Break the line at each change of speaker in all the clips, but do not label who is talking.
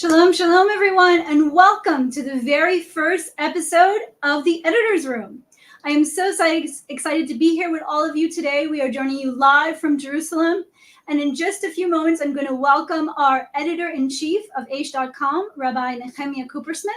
Shalom, shalom, everyone, and welcome to the very first episode of the Editor's Room. I am so excited to be here with all of you today. We are joining you live from Jerusalem, and in just a few moments, I'm going to welcome our Editor-in-Chief of Aish.com, Rabbi Nehemiah Coopersmith.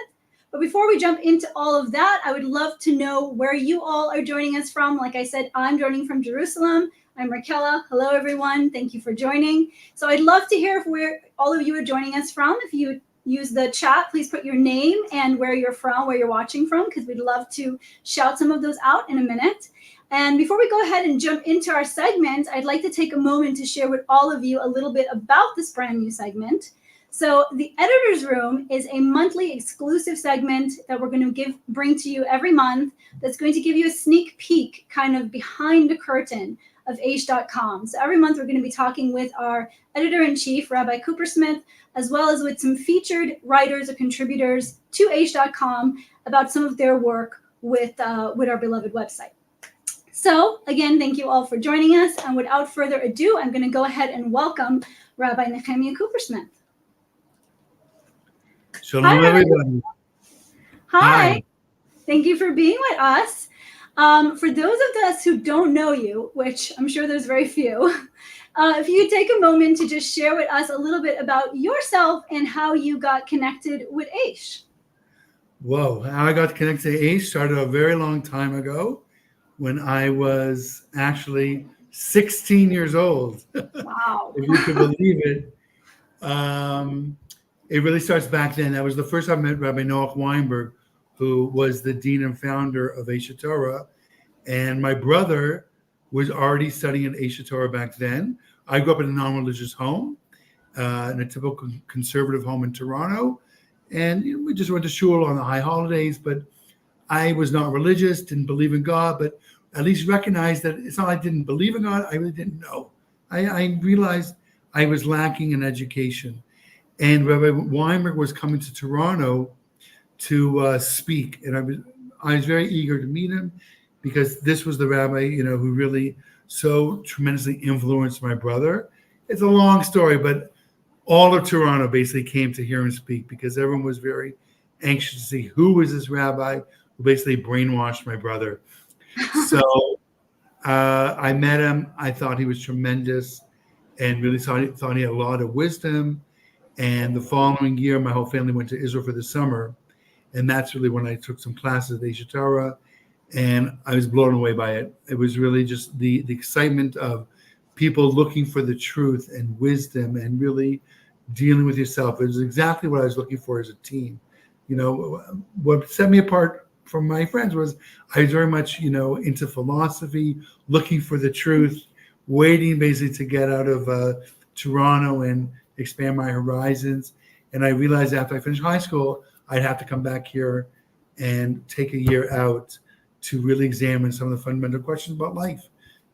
But before we jump into all of that, I would love to know where you all are joining us from. Like I said, I'm joining from Jerusalem. I'm Raquel. Hello, everyone. Thank you for joining. So I'd love to hear where all of you are joining us from. If you use the chat, please put your name and where you're from, where you're watching from, because we'd love to shout some of those out in a minute. And before we go ahead and jump into our segment, I'd like to take a moment to share with all of you a little bit about this brand new segment. So the Editor's Room is a monthly exclusive segment that we're going to bring to you every month that's going to give you a sneak peek kind of behind the curtain of Aish.com. So every month we're going to be talking with our editor-in-chief, Rabbi Coopersmith, as well as with some featured writers or contributors to Aish.com about some of their work with our beloved website. So again, thank you all for joining us. And without further ado, I'm going to go ahead and welcome Rabbi Nehemiah Coopersmith.
Shalom, everybody.
Hi. Thank you for being with us. For those of us who don't know you, which I'm sure there's very few, if you take a moment to just share with us a little bit about yourself and how you got connected with Aish.
Whoa, how I got connected to Aish started a very long time ago when I was actually 16 years old.
Wow.
If you could believe it. It really starts back then. That was the first time I met Rabbi Noach Weinberg, who was the dean and founder of Aish Torah. And my brother was already studying at Aish Torah back then. I grew up in a non-religious home, in a typical conservative home in Toronto. And we just went to shul on the high holidays, but I was not religious, didn't believe in God, but at least recognized that it's not like I didn't believe in God, I really didn't know. I realized I was lacking in education. And Rabbi Weinberg was coming to Toronto to speak, and I was very eager to meet him because this was the rabbi, who really so tremendously influenced my brother. It's a long story, but all of Toronto basically came to hear him speak because everyone was very anxious to see who was this rabbi who basically brainwashed my brother. So I met him. I thought he was tremendous and really thought he had a lot of wisdom. And the following year, my whole family went to Israel for the summer. And that's really when I took some classes at Aish Torah, and I was blown away by it. It was really just the excitement of people looking for the truth and wisdom and really dealing with yourself. It was exactly what I was looking for as a teen. What set me apart from my friends was I was very much, into philosophy, looking for the truth, waiting basically to get out of Toronto and expand my horizons. And I realized after I finished high school, I'd have to come back here and take a year out to really examine some of the fundamental questions about life.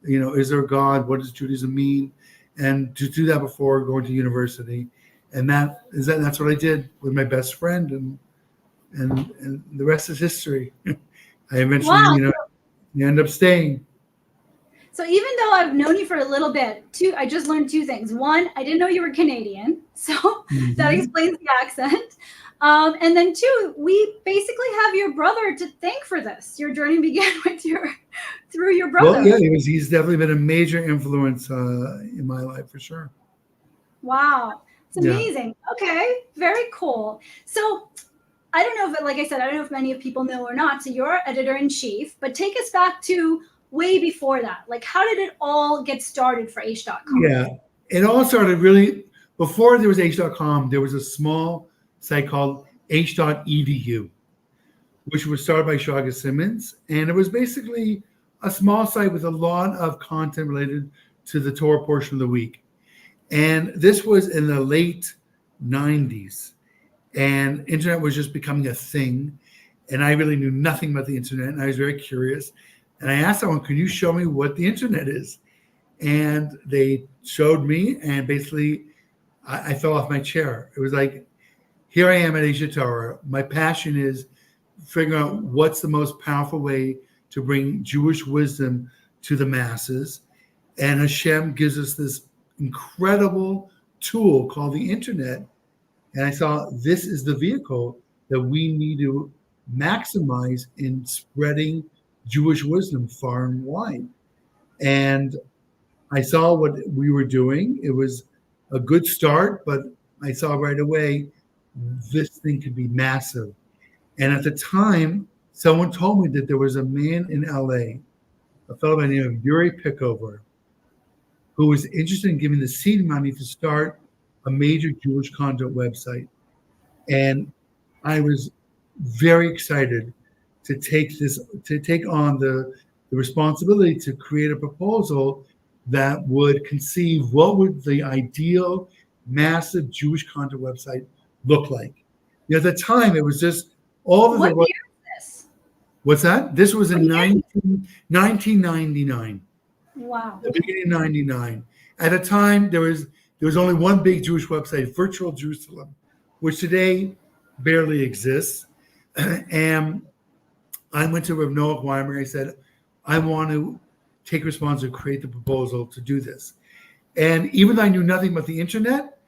Is there a God? What does Judaism mean? And to do that before going to university. And that's what I did with my best friend, and the rest is history. I eventually, you end up staying.
So even though I've known you for a little bit, I just learned two things. One, I didn't know you were Canadian, so that explains the accent. And then two, we basically have your brother to thank for this. Your journey began through your brother.
Well, yeah, he's definitely been a major influence in my life for sure.
Wow, it's amazing. Yeah. Okay, very cool. So I don't know if, like I said, I don't know if many of people know or not. So you're editor-in-chief, but take us back to way before that. Like, how did it all get started for Aish.com?
Yeah, it all started really before there was Aish.com. There was a small site called Aish.edu, which was started by Shaga Simmons. And it was basically a small site with a lot of content related to the Torah portion of the week. And this was in the late 90s. And internet was just becoming a thing. And I really knew nothing about the internet. And I was very curious. And I asked someone, can you show me what the internet is? And they showed me, and basically I fell off my chair. It was like, here I am at Aish Torah. My passion is figuring out what's the most powerful way to bring Jewish wisdom to the masses. And Hashem gives us this incredible tool called the internet And I saw this is the vehicle that we need to maximize in spreading Jewish wisdom far and wide. And I saw what we were doing. It was a good start, but I saw right away this thing could be massive. And at the time, someone told me that there was a man in LA, a fellow by the name of Yuri Pickover, who was interested in giving the seed money to start a major Jewish content website. And I was very excited to take on the responsibility to create a proposal that would conceive what would the ideal massive Jewish content website look like. At the time, it was just all of
What
the.
year is this?
What's that? This was in
What year?
1999,
Wow.
the beginning of 99. At the time, there was only one big Jewish website, Virtual Jerusalem, which today barely exists. And I went to Rav Noach Weinberg. I said, I want to take responsibility to create the proposal to do this. And even though I knew nothing about the internet,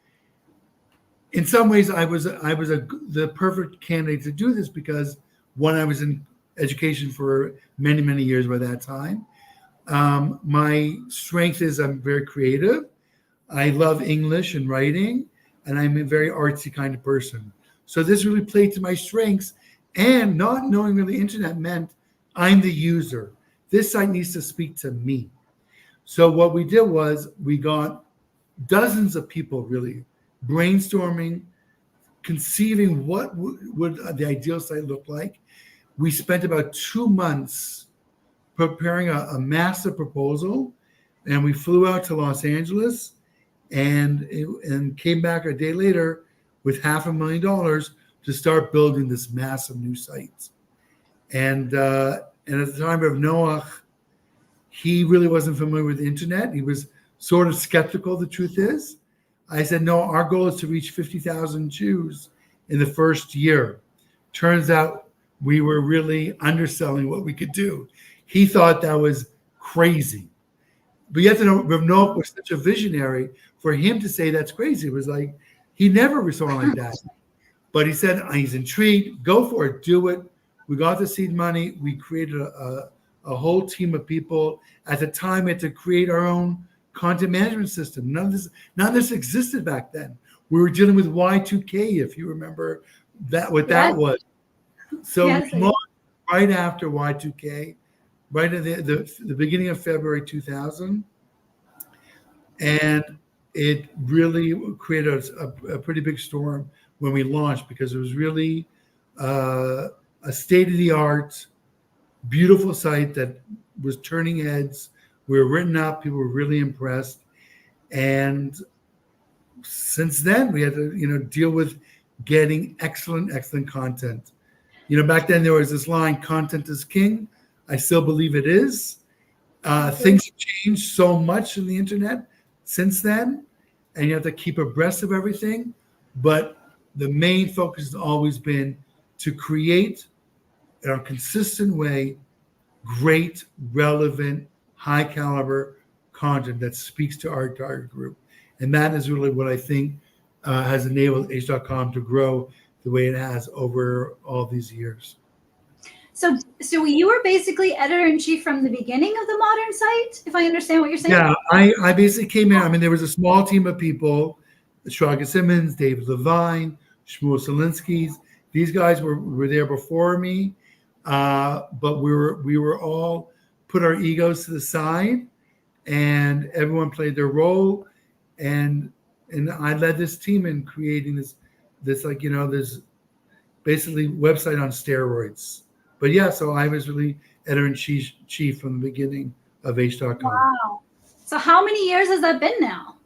in some ways I was the perfect candidate to do this because one, I was in education for many, many years by that time. My strength is I'm very creative. I love English and writing, and I'm a very artsy kind of person. So this really played to my strengths. And not knowing where the internet meant, I'm the user. This site needs to speak to me. So what we did was we got dozens of people really brainstorming, conceiving what would the ideal site look like. We spent about 2 months preparing a massive proposal, and we flew out to Los Angeles and came back a day later with $500,000 to start building this massive new site. And at the time of Noach, he really wasn't familiar with the internet. He was sort of skeptical, the truth is. I said, no, our goal is to reach 50,000 Jews in the first year. Turns out we were really underselling what we could do. He thought that was crazy. But you have to know, Rav Noach was such a visionary. For him to say that's crazy, it was like, he never saw like that. But he said, he's intrigued, go for it, do it. We got the seed money. We created a whole team of people. At the time, we had to create our own content management system. None of this existed back then. We were dealing with Y2K, if you remember what that was. So we launched right after Y2K, right at the beginning of February 2000. And it really created a pretty big storm when we launched because it was really a state-of-the-art, beautiful site that was turning heads. We were written up. People were really impressed. And since then, we had to, deal with getting excellent content. Back then there was this line, content is king. I still believe it is. Things have changed so much in the internet since then, and you have to keep abreast of everything. But the main focus has always been to create, in a consistent way, great, relevant, high caliber content that speaks to our target group. And that is really what I think has enabled Aish.com to grow the way it has over all these years.
So you were basically editor-in-chief from the beginning of the modern site, if I understand what you're saying?
Yeah, I basically came in. I mean, there was a small team of people, Shraga Simmons, David Levine, Shmuel Selinsky. These guys were there before me, but we were all put our egos to the side, and everyone played their role, and I led this team in creating this this basically website on steroids. But yeah, so I was really editor-in-chief from the beginning of Aish.com.
Wow. So how many years has that been now?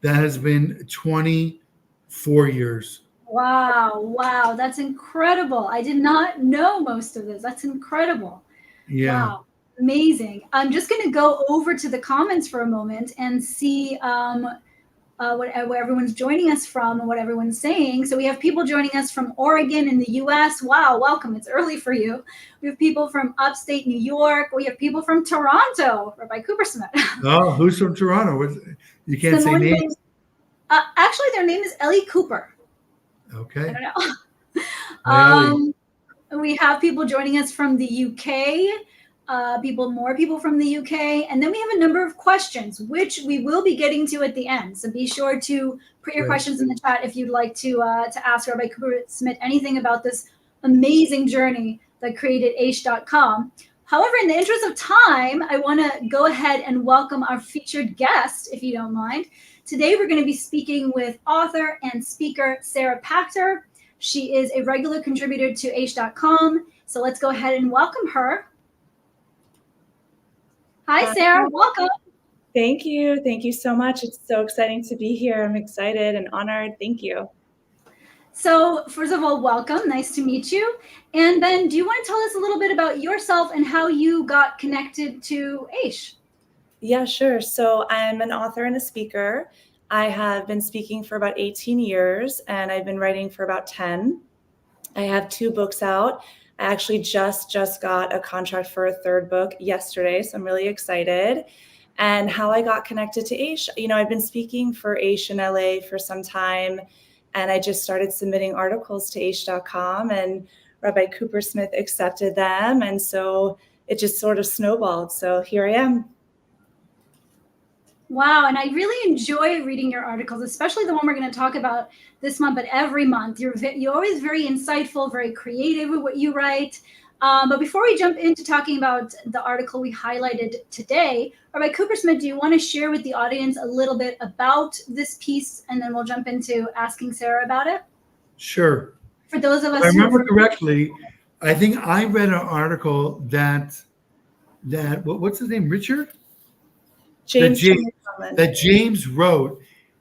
That has been 24 years.
Wow. That's incredible. I did not know most of this. That's incredible.
Yeah.
Wow. Amazing. I'm just going to go over to the comments for a moment and see what everyone's joining us from and what everyone's saying. So we have people joining us from Oregon in the U.S. Wow, welcome. It's early for you. We have people from upstate New York. We have people from Toronto, Rabbi Cooper Smith.
Oh, who's from Toronto? You can't say names.
Actually, their name is Ellie Cooper. I
Okay.
don't know.
Naomi.
We have people joining us from the UK, more people from the UK, and then we have a number of questions, which we will be getting to at the end. So be sure to put your
Great.
questions in the chat if you'd like to ask Rabbi Cooper Smith anything about this amazing journey that created Aish.com. However, in the interest of time, I want to go ahead and welcome our featured guest, if you don't mind. Today, we're going to be speaking with author and speaker Sarah Pachter. She is a regular contributor to Aish.com. So let's go ahead and welcome her. Hi, Sarah. Welcome.
Thank you. Thank you so much. It's so exciting to be here. I'm excited and honored. Thank you.
So first of all, welcome. Nice to meet you. And then do you want to tell us a little bit about yourself and how you got connected to Aish?
Yeah, sure. So I'm an author and a speaker. I have been speaking for about 18 years and I've been writing for about 10. I have 2 books out. I actually just got a contract for a 3rd book yesterday, so I'm really excited. And how I got connected to Aish, I've been speaking for Aish in LA for some time, and I just started submitting articles to Aish.com, and Rabbi Cooper Smith accepted them, and so it just sort of snowballed. So here I am.
Wow, and I really enjoy reading your articles, especially the one we're going to talk about this month, but every month. You're always very insightful, very creative with what you write. But before we jump into talking about the article we highlighted today, Rabbi Cooper Smith, do you want to share with the audience a little bit about this piece, and then we'll jump into asking Sarah about it?
Sure.
For those of us
If I
who
remember correctly, I think I read an article that what's his name, Richard?
James
That James wrote.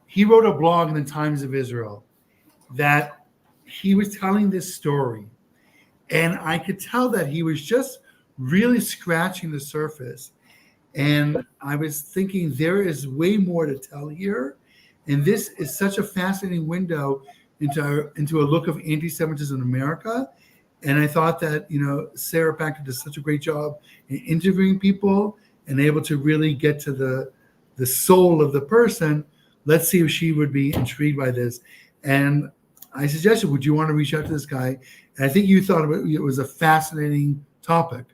He wrote a blog in the Times of Israel that he was telling this story, and I could tell that he was just really scratching the surface. And I was thinking there is way more to tell here, and this is such a fascinating window into a look of anti-Semitism in America. And I thought that Sarah Pachter does such a great job in interviewing people and able to really get to the soul of the person. Let's see if she would be intrigued by this. And I suggested, would you want to reach out to this guy? And I think you thought it was a fascinating topic.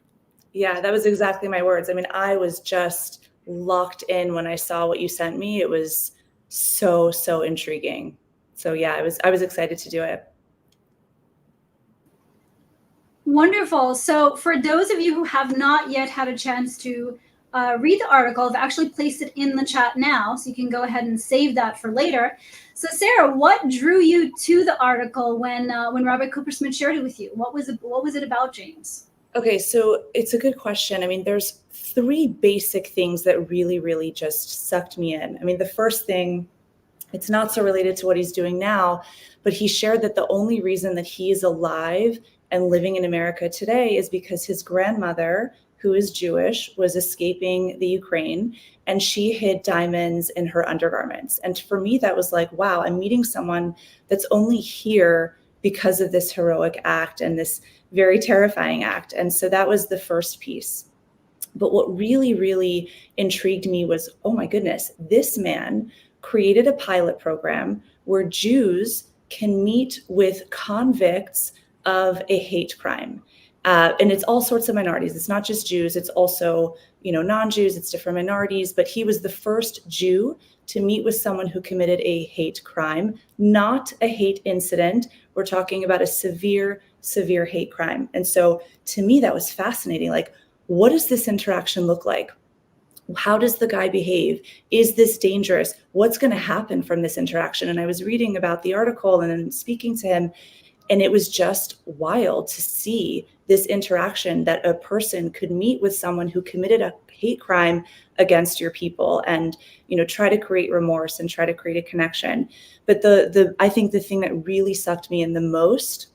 Yeah, that was exactly my words. I mean, I was just locked in when I saw what you sent me. It was so intriguing. So yeah, I was excited to do it.
Wonderful. So for those of you who have not yet had a chance to read the article, I've actually placed it in the chat now, so you can go ahead and save that for later. So Sarah, what drew you to the article when Rabbi Cooper Smith shared it with you? What was it about James?
Okay, so it's a good question. I mean, there's 3 basic things that really just sucked me in. I mean, the first thing, it's not so related to what he's doing now, but he shared that the only reason that he is alive and living in America today is because his grandmother, who is Jewish, was escaping the Ukraine, and she hid diamonds in her undergarments. And for me, that was like, wow, I'm meeting someone that's only here because of this heroic act and this very terrifying act. And so that was the first piece. But what really intrigued me was, oh my goodness, this man created a pilot program where Jews can meet with convicts of a hate crime. And it's all sorts of minorities. It's not just Jews. It's also, non-Jews. It's different minorities. But he was the first Jew to meet with someone who committed a hate crime, not a hate incident. We're talking about a severe hate crime. And so to me, that was fascinating. Like, what does this interaction look like? How does the guy behave? Is this dangerous? What's going to happen from this interaction? And I was reading about the article and then speaking to him, and it was just wild to see this interaction that a person could meet with someone who committed a hate crime against your people and, try to create remorse and try to create a connection. But I think the thing that really sucked me in the most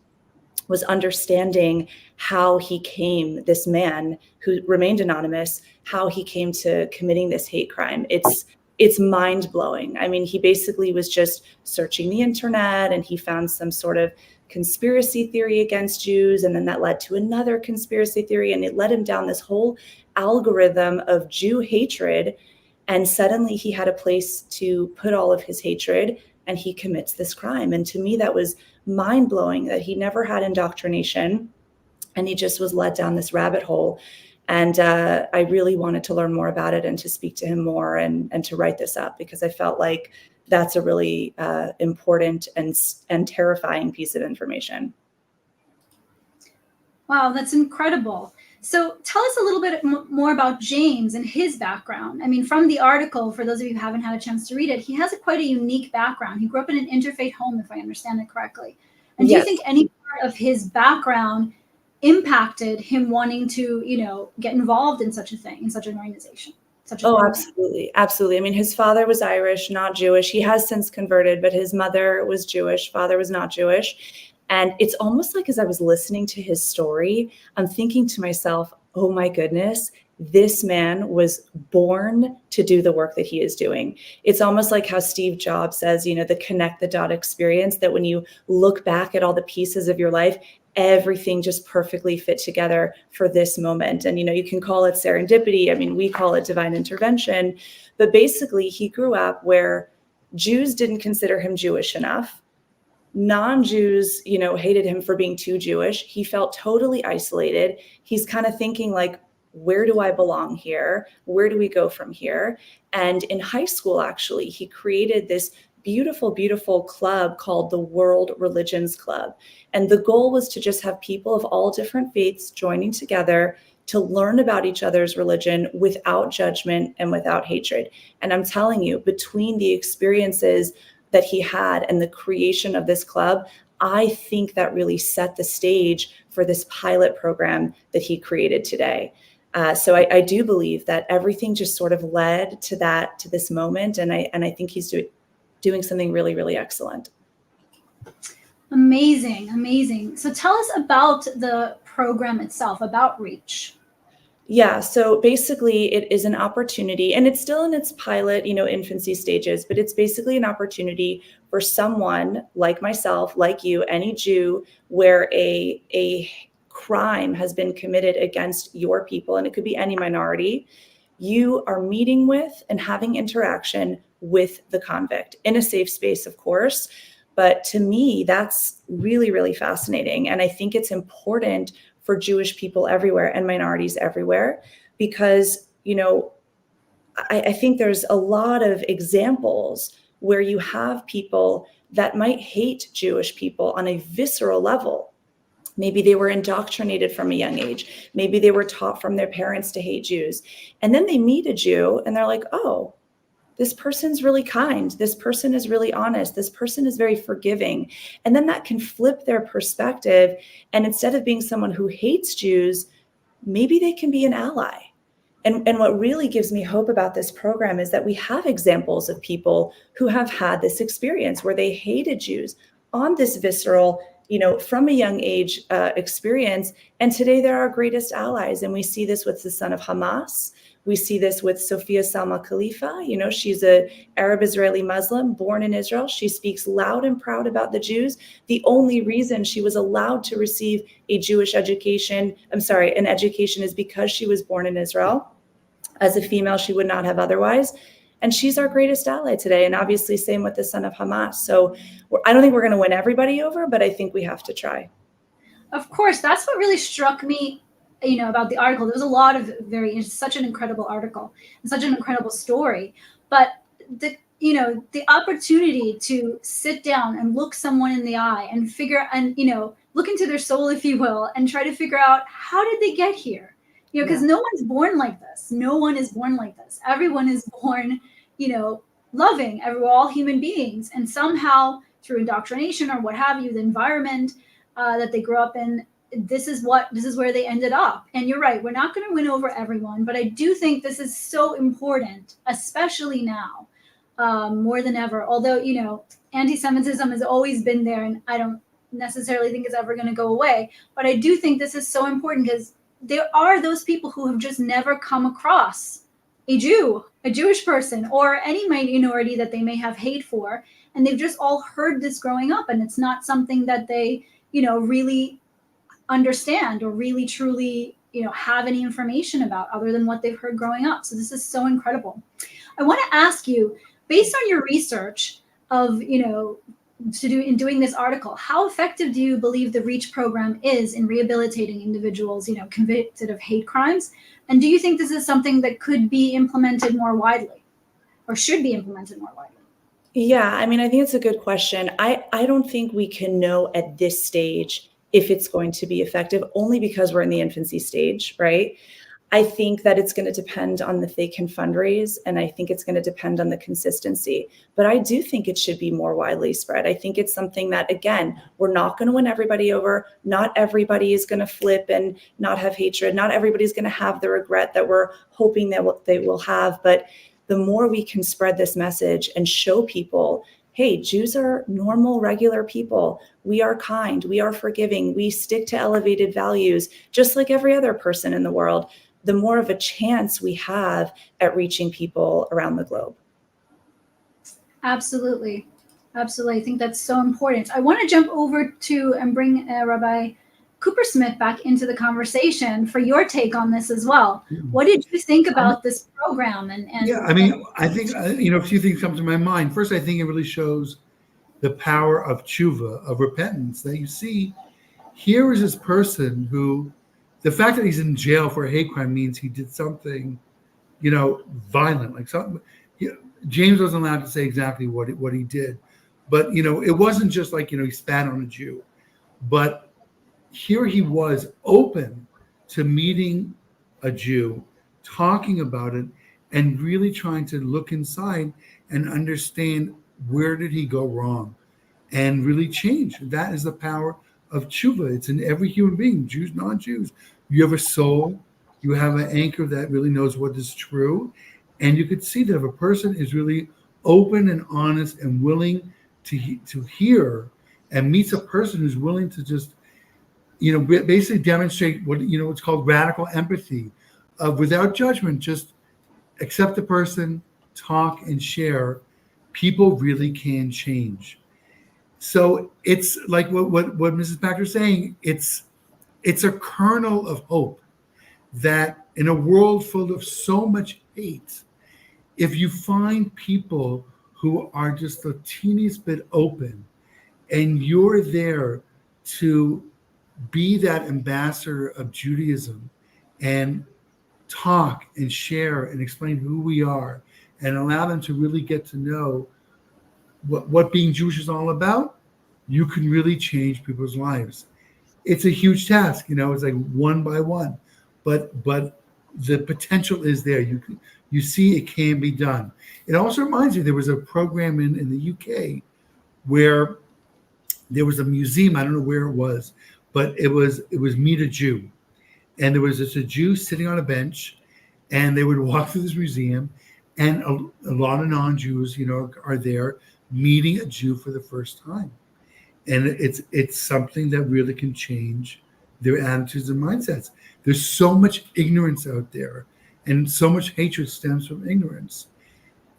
was understanding how he came, this man who remained anonymous, how he came to committing this hate crime. It's mind-blowing. I mean, he basically was just searching the internet and he found some sort of conspiracy theory against Jews, and then that led to another conspiracy theory, and it led him down this whole algorithm of Jew hatred. And suddenly he had a place to put all of his hatred, and he commits this crime. And to me, that was mind blowing, that he never had indoctrination and he just was led down this rabbit hole. And I really wanted to learn more about it and to speak to him more and to write this up, because I felt like that's a really important and terrifying piece of information.
Wow, that's incredible. So tell us a little bit more about James and his background. I mean, from the article, for those of you who haven't had a chance to read it, he has quite a unique background. He grew up in an interfaith home, if I understand it correctly. And do you think any part of his background impacted him wanting to, get involved in such a thing, in such an organization?
Absolutely. Absolutely. I mean, his father was Irish, not Jewish. He has since converted, but his mother was Jewish. Father was not Jewish. And it's almost like, as I was listening to his story, I'm thinking to myself, oh my goodness, this man was born to do the work that he is doing. It's almost like how Steve Jobs says, the connect the dot experience, that when you look back at all the pieces of your life, everything just perfectly fit together for this moment. And, you can call it serendipity. I mean, we call it divine intervention. But basically, he grew up where Jews didn't consider him Jewish enough. Non-Jews, hated him for being too Jewish. He felt totally isolated. He's kind of thinking like, where do I belong here? Where do we go from here? And in high school, actually, he created this beautiful, beautiful club called the World Religions Club. And the goal was to just have people of all different faiths joining together to learn about each other's religion without judgment and without hatred. And I'm telling you, between the experiences that he had and the creation of this club, I think that really set the stage for this pilot program that he created today. So I do believe that everything just sort of led to this moment. And I think he's doing something really, really excellent.
Amazing, amazing. So tell us about the program itself, about Reach.
Yeah, so basically it is an opportunity, and it's still in its pilot, infancy stages, but it's basically an opportunity for someone like myself, like you, any Jew, where a crime has been committed against your people, and it could be any minority. You are meeting with and having interaction with the convict in a safe space, of course. But to me, that's really, really fascinating. And I think it's important for Jewish people everywhere and minorities everywhere, because, I think there's a lot of examples where you have people that might hate Jewish people on a visceral level. Maybe they were indoctrinated from a young age. Maybe they were taught from their parents to hate Jews. And then they meet a Jew and they're like, oh, this person's really kind. This person is really honest. This person is very forgiving. And then that can flip their perspective. And instead of being someone who hates Jews, maybe they can be an ally. And what really gives me hope about this program is that we have examples of people who have had this experience where they hated Jews on this visceral, from a young age experience. And today they're our greatest allies. And we see this with the son of Hamas. We see this with Sophia Salma Khalifa. She's an Arab Israeli Muslim born in Israel. She speaks loud and proud about the Jews. The only reason she was allowed to receive an education is because she was born in Israel. As a female, she would not have otherwise. And she's our greatest ally today. And obviously, same with the son of Hamas. So I don't think we're going to win everybody over, but I think we have to try.
Of course, that's what really struck me about the article. There was a lot of such an incredible article and such an incredible story. But the opportunity to sit down and look someone in the eye and look into their soul, if you will, and try to figure out, how did they get here? Because no one's born like this. No one is born like this. Everyone is born, loving. We're all human beings. And somehow through indoctrination or what have you, the environment that they grew up in, this is where they ended up. And you're right, we're not going to win over everyone, but I do think this is so important, especially now, more than ever. Although, anti-Semitism has always been there, and I don't necessarily think it's ever going to go away. But I do think this is so important because there are those people who have just never come across a Jew, a Jewish person, or any minority that they may have hate for. And they've just all heard this growing up, and it's not something that they, really understand or really truly have any information about other than what they've heard growing up. So this is so incredible. I want to ask you, based on your research, of, in doing this article, how effective do you believe the REACH program is in rehabilitating individuals, convicted of hate crimes? And do you think this is something that could be implemented more widely or should be implemented more widely?
Yeah, I mean, I think it's a good question. I don't think we can know at this stage if it's going to be effective, only because we're in the infancy stage, right? I think that it's going to depend on if they can fundraise, and I think it's going to depend on the consistency. But I do think it should be more widely spread. I think it's something that, again, we're not going to win everybody over. Not everybody is going to flip and not have hatred. Not everybody's going to have the regret that we're hoping that they will have. But the more we can spread this message and show people, hey, Jews are normal, regular people. We are kind. We are forgiving. We stick to elevated values, just like every other person in the world, the more of a chance we have at reaching people around the globe.
Absolutely. Absolutely. I think that's so important. I want to jump over to and bring Rabbi Coopersmith back into the conversation for your take on this as well. What did you think about this program?
Yeah, I mean, I think, a few things come to my mind. First, I think it really shows the power of tshuva, of repentance, that you see here is this person who, the fact that he's in jail for a hate crime means he did something, violent, like something. James wasn't allowed to say exactly what he did, but it wasn't just like he spat on a Jew, but here he was open to meeting a Jew, talking about it, and really trying to look inside and understand where did he go wrong, and really change. That is the power of tshuva. It's in every human being, Jews, non-Jews. You have a soul, you have an anchor that really knows what is true. And you could see that if a person is really open and honest and willing to hear, and meets a person who's willing to just, basically demonstrate what, what's called radical empathy, without judgment, just accept the person, talk and share, people really can change. So it's like what Mrs. Packer's saying, it's a kernel of hope that in a world full of so much hate, if you find people who are just the teeniest bit open, and you're there to be that ambassador of Judaism and talk and share and explain who we are and allow them to really get to know what being Jewish is all about, you can really change people's lives. It's a huge task, it's like one by one, but the potential is there. You see it can be done. It also reminds me, there was a program in the UK where there was a museum, I don't know where it was, but it was Meet a Jew. And there was just a Jew sitting on a bench, and they would walk through this museum, and a lot of non-Jews, are there meeting a Jew for the first time. And it's something that really can change their attitudes and mindsets. There's so much ignorance out there, and so much hatred stems from ignorance.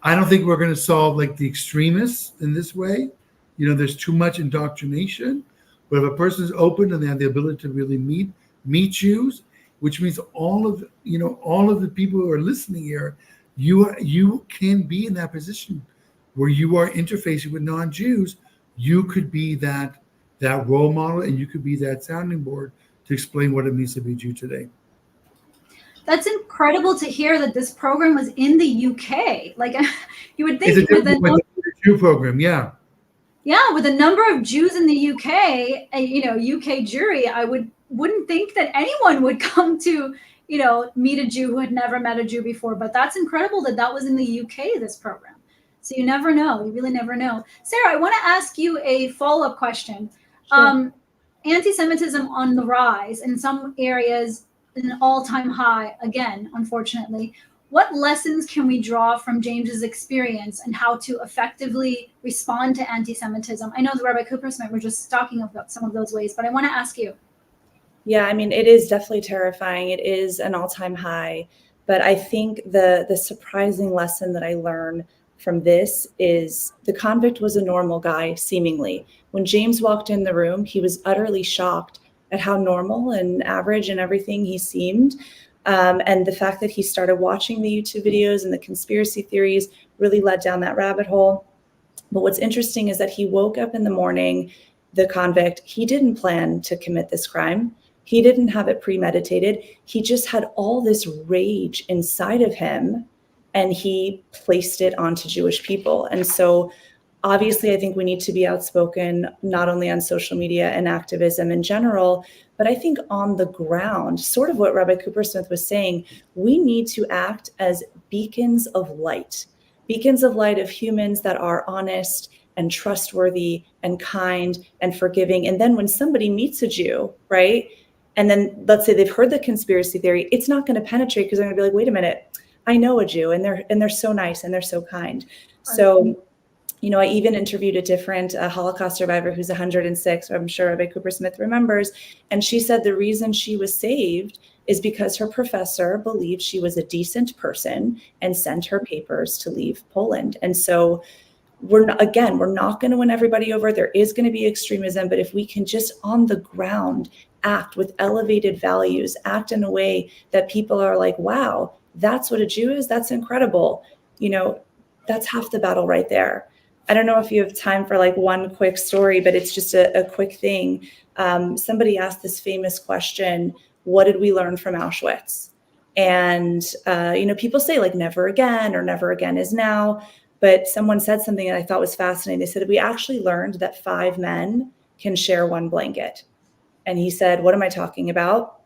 I don't think we're going to solve like the extremists in this way. There's too much indoctrination. But if a person is open and they have the ability to really meet Jews, which means all of the people who are listening here, you can be in that position where you are interfacing with non-Jews. You could be that role model, and you could be that sounding board to explain what it means to be a Jew today.
That's incredible to hear that this program was in the UK. Like, you would think
with the Jew program, yeah.
Yeah, with a number of Jews in the UK, UK jury, I wouldn't think that anyone would come to, meet a Jew who had never met a Jew before. But that's incredible that was in the UK, this program. So you never know. You really never know. Sarah, I want to ask you a follow-up question. Sure. Anti-Semitism on the rise, in some areas an all-time high, again, unfortunately. What lessons can we draw from James's experience and how to effectively respond to anti-Semitism? I know that Rabbi Coopersmith were just talking about some of those ways, but I want to ask you.
Yeah, I mean, it is definitely terrifying. It is an all-time high. But I think the surprising lesson that I learned from this is the convict was a normal guy, seemingly. When James walked in the room, he was utterly shocked at how normal and average and everything he seemed. And the fact that he started watching the YouTube videos and the conspiracy theories really led down that rabbit hole. But what's interesting is that he woke up in the morning, the convict, he didn't plan to commit this crime. He didn't have it premeditated. He just had all this rage inside of him, and he placed it onto Jewish people. And so obviously, I think we need to be outspoken, not only on social media and activism in general, but I think on the ground, sort of what Rabbi Cooper Smith was saying, we need to act as beacons of light of humans that are honest and trustworthy and kind and forgiving. And then when somebody meets a Jew, right? And then let's say they've heard the conspiracy theory, it's not going to penetrate because they're going to be like, wait a minute, I know a Jew, and they're so nice and they're so kind. So, I even interviewed a different Holocaust survivor who's 106, I'm sure Rabbi Cooper Smith remembers. And she said the reason she was saved is because her professor believed she was a decent person and sent her papers to leave Poland. And so we're not going to win everybody over. There is going to be extremism, but if we can just on the ground act with elevated values, act in a way that people are like, wow, that's what a Jew is. That's incredible. That's half the battle right there. I don't know if you have time for like one quick story, but it's just a quick thing. Somebody asked this famous question, what did we learn from Auschwitz? And, people say like never again or never again is now. But someone said something that I thought was fascinating. They said, we actually learned that 5 men can share one blanket. And he said, what am I talking about?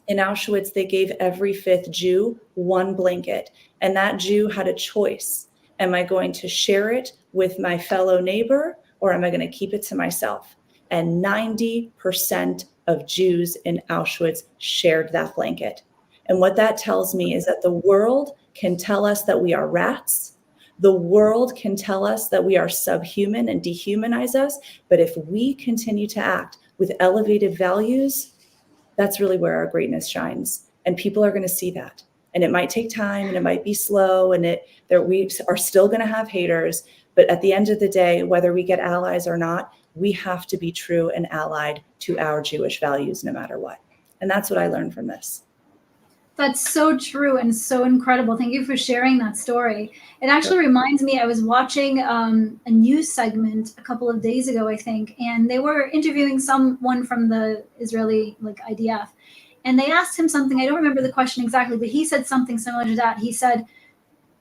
In Auschwitz, they gave every 5th Jew one blanket. And that Jew had a choice. Am I going to share it with my fellow neighbor, or am I going to keep it to myself? And 90% of Jews in Auschwitz shared that blanket. And what that tells me is that the world can tell us that we are rats. The world can tell us that we are subhuman and dehumanize us. But if we continue to act with elevated values, that's really where our greatness shines. And people are going to see that. And it might take time and it might be slow, and we are still going to have haters. But at the end of the day, whether we get allies or not, we have to be true and allied to our Jewish values no matter what. And that's what I learned from this.
That's so true and so incredible. Thank you for sharing that story. It actually reminds me, I was watching a news segment a couple of days ago, I think, and they were interviewing someone from the Israeli IDF. And they asked him something, I don't remember the question exactly, but he said something similar to that. He said,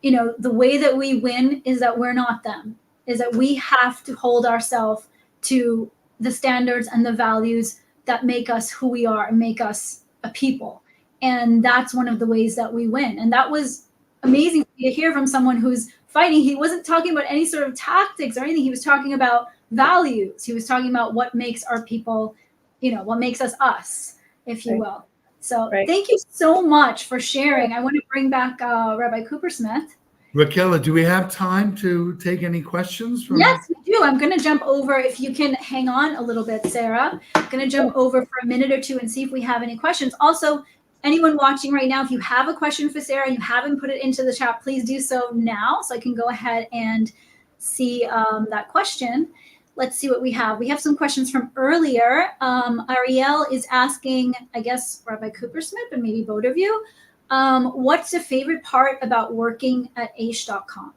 the way that we win is that we're not them, is that we have to hold ourselves to the standards and the values that make us who we are and make us a people. And that's one of the ways that we win. And that was amazing to hear from someone who's fighting. He wasn't talking about any sort of tactics or anything. He was talking about values. He was talking about what makes our people, what makes us, if you will. So Thank you so much for sharing. I want to bring back Rabbi Cooper Smith.
Raquel, do we have time to take any questions?
Yes, we do. I'm going to jump over. If you can hang on a little bit, Sarah. I'm going to jump over for a minute or two and see if we have any questions. Also, anyone watching right now, if you have a question for Sarah and you haven't put it into the chat, please do so now so I can go ahead and see that question. Let's see what we have. We have some questions from earlier. Ariel is asking, I guess, Rabbi Cooper Smith, and maybe both of you, what's the favorite part about working at Aish.com?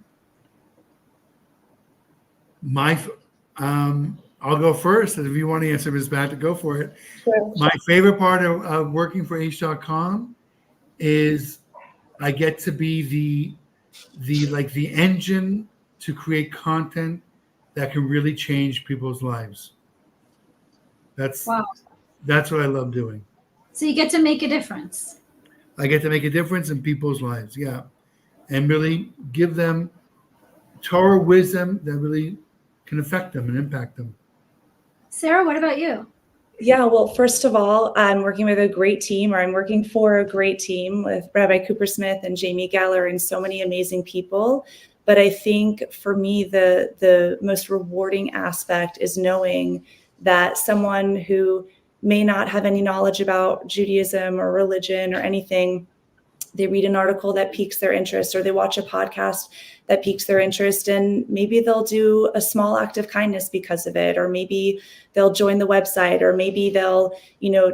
I'll go first. And if you want to answer, Ms. Bat, go for it.
Sure.
My favorite part of working for Aish.com is I get to be the engine to create content that can really change people's lives. That's what I love doing.
So you get to make a difference.
I get to make a difference in people's lives, yeah. And really give them Torah wisdom that really can affect them and impact them.
Sarah, what about you?
Yeah, well, first of all, I'm working with a great team, or I'm working for a great team with Rabbi Cooper Smith and Jamie Geller and so many amazing people. But I think for me, the most rewarding aspect is knowing that someone who may not have any knowledge about Judaism or religion or anything, they read an article that piques their interest, or they watch a podcast that piques their interest, and maybe they'll do a small act of kindness because of it, or maybe they'll join the website, or maybe they'll,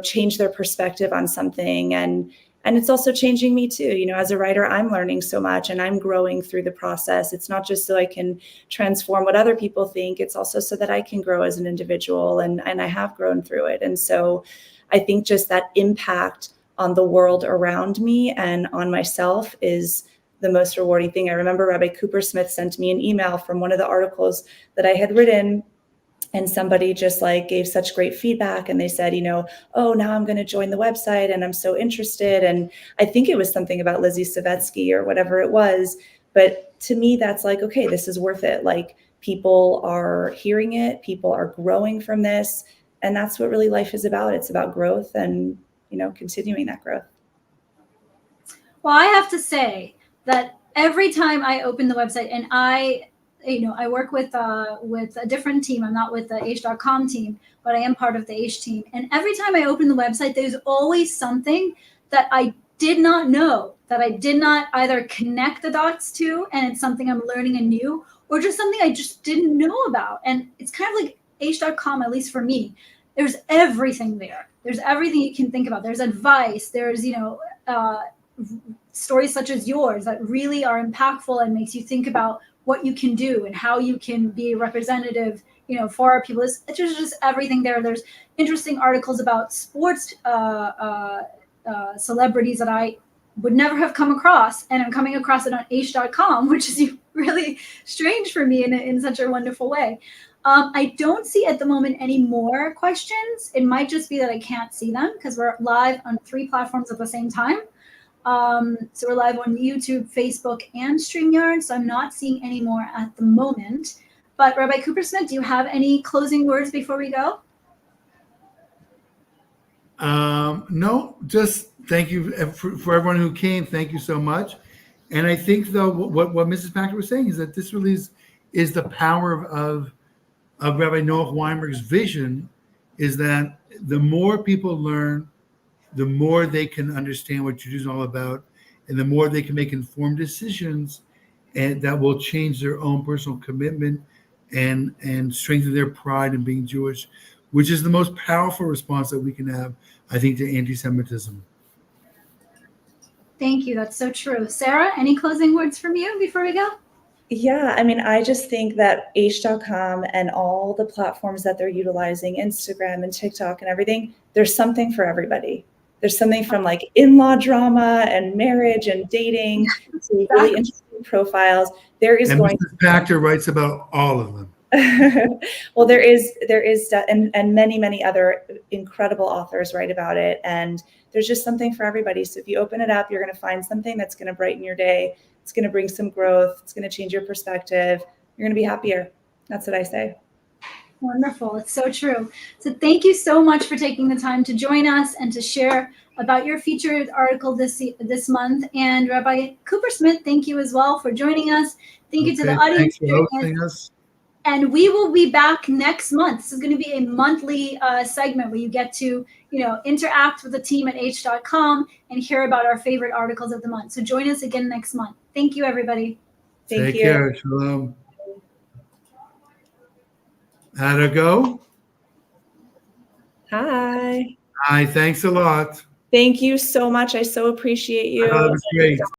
change their perspective on something. And And it's also changing me too. You know, as a writer, I'm learning so much and I'm growing through the process. It's not just so I can transform what other people think. It's also so that I can grow as an individual, and I have grown through it. And so I think just that impact on the world around me and on myself is the most rewarding thing. I remember Rabbi Cooper Smith sent me an email from one of the articles that I had written, and somebody just like gave such great feedback, and they said, you know, oh, now I'm going to join the website and I'm so interested. And I think it was something about Lizzie Savetsky or whatever it was. But to me, that's like, okay, this is worth it. Like, people are hearing it, people are growing from this. And that's what really life is about. It's about growth and, you know, continuing that growth.
Well, I have to say that every time I open the website, and I work with a different team. I'm not with the Aish.com team, but I am part of the Aish team. And every time I open the website, there's always something that I did not know, that I did not either connect the dots to, and it's something I'm learning anew, or just something I just didn't know about. And it's kind of like Aish.com, at least for me. There's everything there. There's everything you can think about. There's advice. There's, stories such as yours that really are impactful and makes you think about what you can do and how you can be a representative, for our people. It's just everything there. There's interesting articles about sports celebrities that I would never have come across, and I'm coming across it on Aish.com, which is really strange for me in such a wonderful way. I don't see at the moment any more questions. It might just be that I can't see them because we're live on 3 platforms at the same time. So we're live on YouTube, Facebook, and StreamYard. So I'm not seeing any more at the moment. But Rabbi Cooper Smith, do you have any closing words before we go?
No, just thank you for everyone who came. Thank you so much. And I think, though, what Mrs. Packer was saying is that this really is the power of Rabbi Noach Weinberg's vision, is that the more people learn, the more they can understand what Judaism is all about, and the more they can make informed decisions, and that will change their own personal commitment and strengthen their pride in being Jewish, which is the most powerful response that we can have, I think, to anti-Semitism.
Thank you. That's so true. Sarah, any closing words from you before we go?
Yeah, I mean, I just think that Aish.com and all the platforms that they're utilizing, Instagram and TikTok and everything, there's something for everybody. There's something from like in-law drama and marriage and dating to really interesting profiles. There is going.
Mrs. Packer writes about all of them.
Well, there is, and many other incredible authors write about it. And there's just something for everybody. So if you open it up, you're going to find something that's going to brighten your day. It's going to bring some growth. It's going to change your perspective. You're going to be happier. That's what I say.
Wonderful. It's so true. So thank you so much for taking the time to join us and to share about your featured article this month. And Rabbi Cooper Smith, thank you as well for joining us. Thank you to the audience.
Thanks for hosting us.
And we will be back next month. This is going to be a monthly segment where you get to, interact with the team at Aish.com and hear about our favorite articles of the month. So join us again next month. Thank you, everybody.
Take care. Shalom. How'd it go?
Hi.
Hi. Thanks a lot.
Thank you so much. I so appreciate you.
That was great.